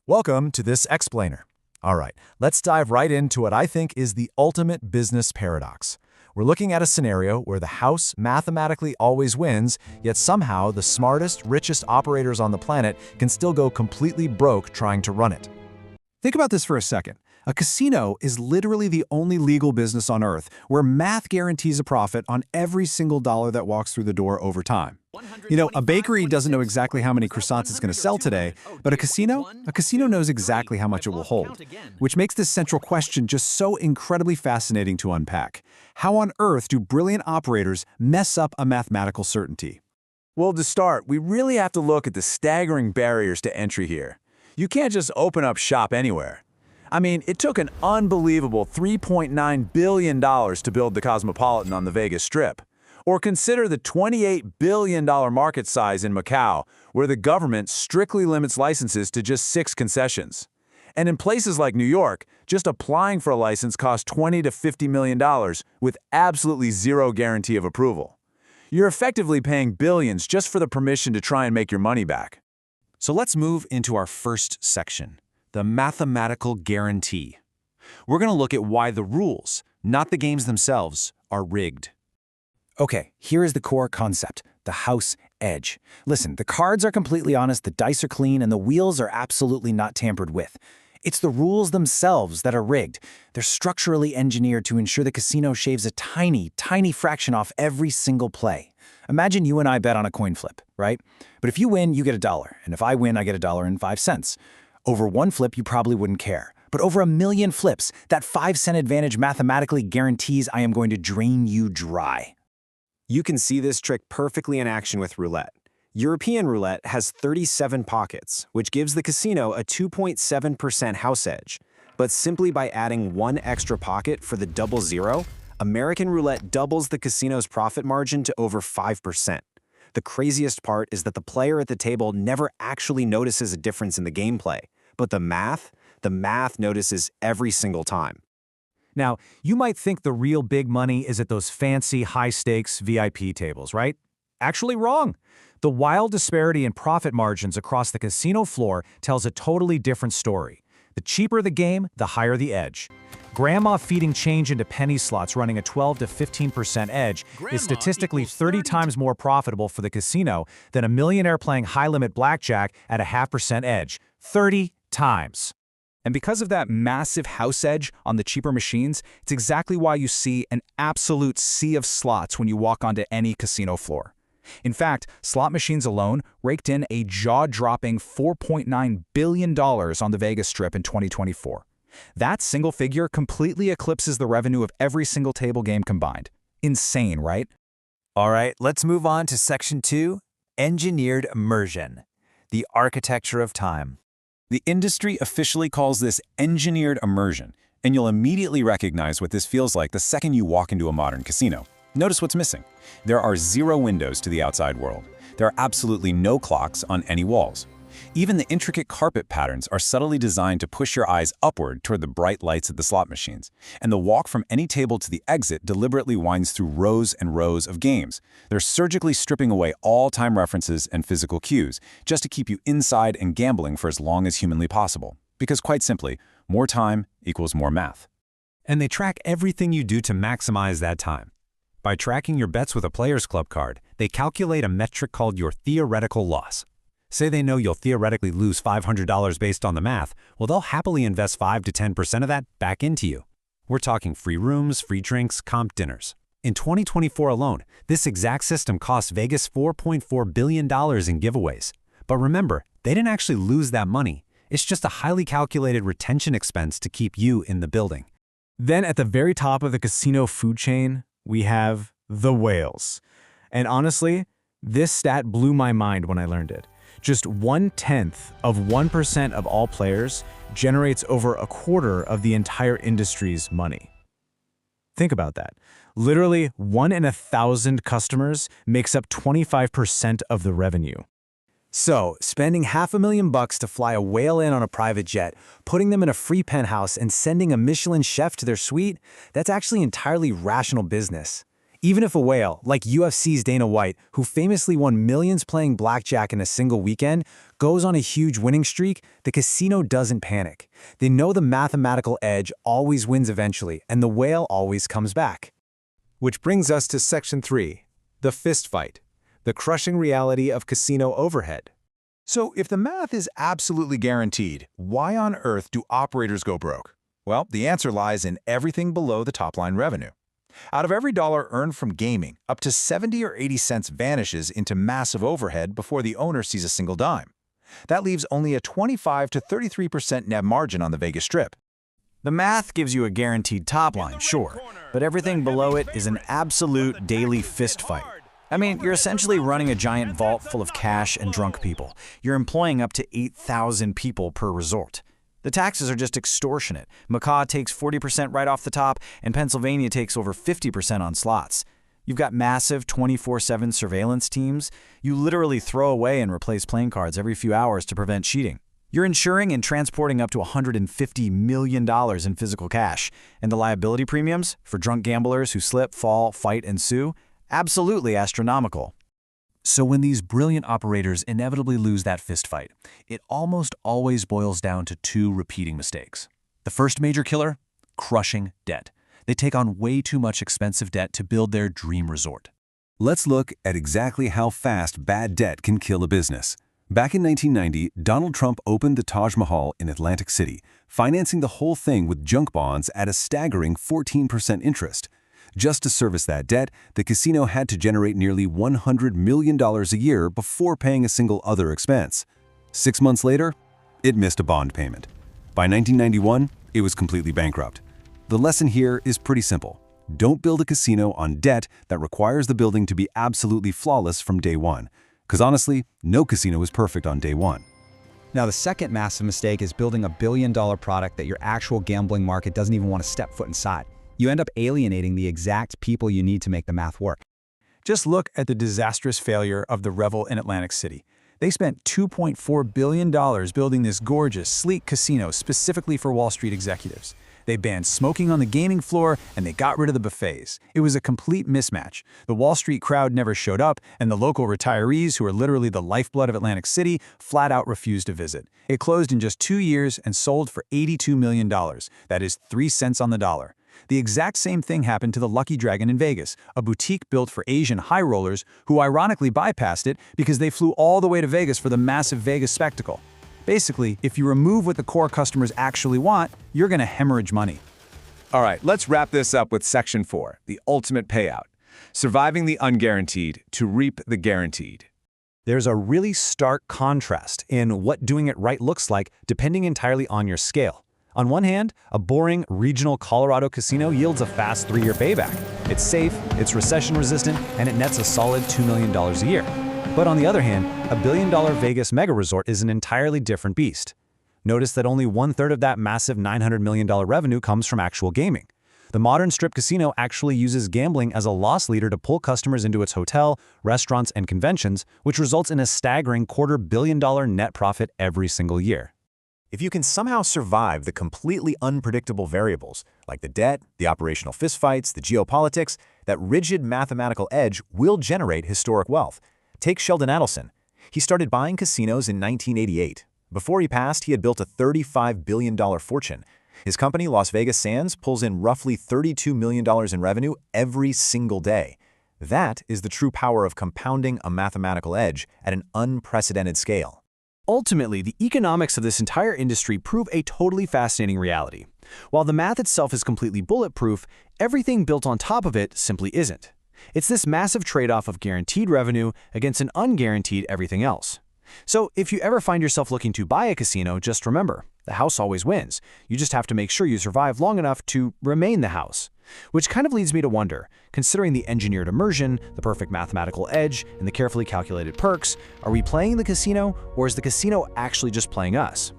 Welcome to this explainer. All right, let's dive right into what I think is the ultimate business paradox. We're looking at a scenario where the house mathematically always wins, yet somehow the smartest, richest operators on the planet can still go completely broke trying to run it. Think about this for a second. A casino is literally the only legal business on Earth where math guarantees a profit on every single dollar that walks through the door over time. A bakery doesn't know exactly how many croissants it's going to sell today, but a casino knows exactly how much it will hold, which makes this central question just so incredibly fascinating to unpack. How on earth do brilliant operators mess up a mathematical certainty? Well, to start, we really have to look at the staggering barriers to entry here. You can't just open up shop anywhere. I mean, it took an unbelievable $3.9 billion to build the Cosmopolitan on the Vegas Strip. Or consider the $28 billion market size in Macau, where the government strictly limits licenses to just 6 concessions. And in places like New York, just applying for a license costs $20 to $50 million with absolutely zero guarantee of approval. You're effectively paying billions just for the permission to try and make your money back. So let's move into our first section, the mathematical guarantee. We're going to look at why the rules, not the games themselves, are rigged. Okay, here is the core concept, the house edge. Listen, the cards are completely honest, the dice are clean, and the wheels are absolutely not tampered with. It's the rules themselves that are rigged. They're structurally engineered to ensure the casino shaves a tiny, tiny fraction off every single play. Imagine you and I bet on a coin flip, right? But if you win, you get $1, and if I win, I get $1.05. Over one flip, you probably wouldn't care. But over 1 million flips, that 5-cent advantage mathematically guarantees I am going to drain you dry. You can see this trick perfectly in action with Roulette. European Roulette has 37 pockets, which gives the casino a 2.7% house edge. But simply by adding one extra pocket for the double zero, American Roulette doubles the casino's profit margin to over 5%. The craziest part is that the player at the table never actually notices a difference in the gameplay, but the math notices every single time. Now, you might think the real big money is at those fancy, high-stakes VIP tables, right? Actually wrong. The wild disparity in profit margins across the casino floor tells a totally different story. The cheaper the game, the higher the edge. Grandma feeding change into penny slots running a 12 to 15% edge is statistically 30 times more profitable for the casino than a millionaire playing high-limit blackjack at a 0.5% edge. 30 times. And because of that massive house edge on the cheaper machines, it's exactly why you see an absolute sea of slots when you walk onto any casino floor. In fact, slot machines alone raked in a jaw-dropping $4.9 billion on the Vegas Strip in 2024. That single figure completely eclipses the revenue of every single table game combined. Insane, right? All right, let's move on to Section 2, Engineered Immersion, the architecture of time. The industry officially calls this engineered immersion, and you'll immediately recognize what this feels like the second you walk into a modern casino. Notice what's missing. There are 0 windows to the outside world. There are absolutely no clocks on any walls. Even the intricate carpet patterns are subtly designed to push your eyes upward toward the bright lights of the slot machines, and the walk from any table to the exit deliberately winds through rows and rows of games. They're surgically stripping away all time references and physical cues, just to keep you inside and gambling for as long as humanly possible. Because quite simply, more time equals more math. And they track everything you do to maximize that time. By tracking your bets with a Players Club card, they calculate a metric called your theoretical loss. Say they know you'll theoretically lose $500 based on the math, well, they'll happily invest 5 to 10% of that back into you. We're talking free rooms, free drinks, comp dinners. In 2024 alone, this exact system cost Vegas $4.4 billion in giveaways. But remember, they didn't actually lose that money. It's just a highly calculated retention expense to keep you in the building. Then at the very top of the casino food chain, we have the whales. And honestly, this stat blew my mind when I learned it. Just 1/10 of 1% of all players generates over a quarter of the entire industry's money. Think about that. Literally 1 in 1,000 customers makes up 25% of the revenue. So, spending $500,000 to fly a whale in on a private jet, putting them in a free penthouse, and sending a Michelin chef to their suite, that's actually entirely rational business. Even if a whale, like UFC's Dana White, who famously won millions playing blackjack in a single weekend, goes on a huge winning streak, the casino doesn't panic. They know the mathematical edge always wins eventually, and the whale always comes back. Which brings us to Section 3, the fistfight, the crushing reality of casino overhead. So if the math is absolutely guaranteed, why on earth do operators go broke? Well, the answer lies in everything below the top-line revenue. Out of every dollar earned from gaming, up to 70 or 80 cents vanishes into massive overhead before the owner sees a single dime. That leaves only a 25 to 33% net margin on the Vegas Strip. The math gives you a guaranteed top line, sure, but everything below it is an absolute daily fist fight. I mean, you're essentially running a giant vault full of cash and drunk people. You're employing up to 8,000 people per resort. The taxes are just extortionate. Mahal takes 40% right off the top, and Pennsylvania takes over 50% on slots. You've got massive 24/7 surveillance teams. You literally throw away and replace playing cards every few hours to prevent cheating. You're insuring and transporting up to $150 million in physical cash. And the liability premiums for drunk gamblers who slip, fall, fight, and sue? Absolutely astronomical. So when these brilliant operators inevitably lose that fistfight, it almost always boils down to two repeating mistakes. The first major killer? Crushing debt. They take on way too much expensive debt to build their dream resort. Let's look at exactly how fast bad debt can kill a business. Back in 1990, Donald Trump opened the Taj Mahal in Atlantic City, financing the whole thing with junk bonds at a staggering 14% interest. Just to service that debt, the casino had to generate nearly $100 million a year before paying a single other expense. 6 months later, it missed a bond payment. By 1991, it was completely bankrupt. The lesson here is pretty simple. Don't build a casino on debt that requires the building to be absolutely flawless from day one. Because honestly, no casino is perfect on day one. Now, the second massive mistake is building a billion-dollar product that your actual gambling market doesn't even want to step foot inside. You end up alienating the exact people you need to make the math work. Just look at the disastrous failure of the Revel in Atlantic City. They spent $2.4 billion building this gorgeous, sleek casino specifically for Wall Street executives. They banned smoking on the gaming floor, and they got rid of the buffets. It was a complete mismatch. The Wall Street crowd never showed up, and the local retirees, who are literally the lifeblood of Atlantic City, flat out refused to visit. It closed in just 2 years and sold for $82 million. That is 3 cents on the dollar. The exact same thing happened to the Lucky Dragon in Vegas, a boutique built for Asian high rollers who ironically bypassed it because they flew all the way to Vegas for the massive Vegas spectacle. Basically, if you remove what the core customers actually want, you're going to hemorrhage money. All right, let's wrap this up with Section 4, the ultimate payout. Surviving the unguaranteed to reap the guaranteed. There's a really stark contrast in what doing it right looks like depending entirely on your scale. On one hand, a boring regional Colorado casino yields a fast 3-year payback. It's safe, it's recession-resistant, and it nets a solid $2 million a year. But on the other hand, a billion-dollar Vegas mega resort is an entirely different beast. Notice that only 1/3 of that massive $900 million revenue comes from actual gaming. The modern strip casino actually uses gambling as a loss leader to pull customers into its hotel, restaurants, and conventions, which results in a staggering $250 million net profit every single year. If you can somehow survive the completely unpredictable variables, like the debt, the operational fistfights, the geopolitics, that rigid mathematical edge will generate historic wealth. Take Sheldon Adelson. He started buying casinos in 1988. Before he passed, he had built a $35 billion fortune. His company, Las Vegas Sands, pulls in roughly $32 million in revenue every single day. That is the true power of compounding a mathematical edge at an unprecedented scale. Ultimately, the economics of this entire industry prove a totally fascinating reality. While the math itself is completely bulletproof, everything built on top of it simply isn't. It's this massive trade-off of guaranteed revenue against an unguaranteed everything else. So if you ever find yourself looking to buy a casino, just remember, the house always wins. You just have to make sure you survive long enough to remain the house. Which kind of leads me to wonder, considering the engineered immersion, the perfect mathematical edge, and the carefully calculated perks, are we playing the casino, or is the casino actually just playing us?